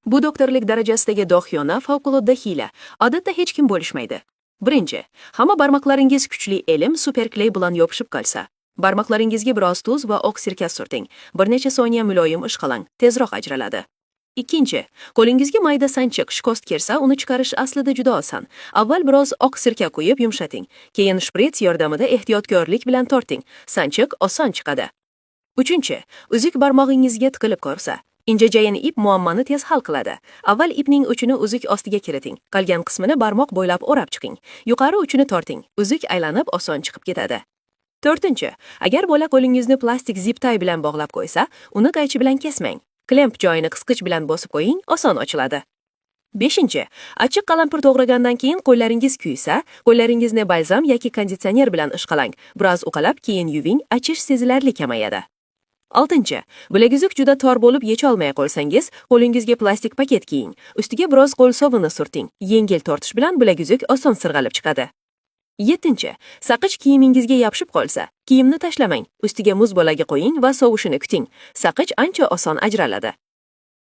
Bu doktorlik darajasidagi dohyona favqulodda hiyla. Odatda hech kim bo'lishmaydi. Birinchi, hamma barmoqlaringiz kuchli elim superkley bilan yopishib qolsa. Barmoqlaringizga biroz tuz va oq sirka surting. Bir necha soniya muloyim ishqalang, tezroq ajraladi. Ikkinchi, qo'lingizga mayda sanchiq shikost kelsa, uni chiqarish aslida juda oson. Avval biroz oq sirka quyib yumshating, keyin shprits yordamida ehtiyotkorlik bilan torting. Sanchiq oson chiqadi. Uchinchi, uzuk barmog'ingizga tiqilib qolsa, inja jayin ip muammoni tez hal qiladi. Avval ipning uchini uzuk ostiga kiriting, qolgan qismini barmoq bo'ylab o'rab chiqing. Yuqori uchini torting, uzuk aylanib oson chiqib ketadi. To'rtinchi, agar bola qo'lingizni plastik zip-tay bilan bog'lab qo'ysa, uni qaychi bilan kesmang. Klemp joyini qisqich bilan bosib qo'ying, oson ochiladi. Beshinchi, achchiq qalampir to'g'ragandan keyin qo'llaringiz kuysa, qo'llaringizni balzam yoki konditsioner bilan ishqalang. Biroz uqalab, keyin yuving, achish sezilarli kamayadi. Oltinchi, bilaguzuk juda tor bo'lib yecholmay qolsangiz, qo'lingizga plastik paket kiying. Ustiga biroz qo'l sovuni surting. Yengil tortish bilan bilaguzuk oson sirg'alib chiqadi. Yettinchi, saqich kiyimingizga yopishib qolsa, kiyimni tashlamang. Ustiga muz bo'laga qo'ying va sovishini kuting. Saqich ancha oson ajraladi.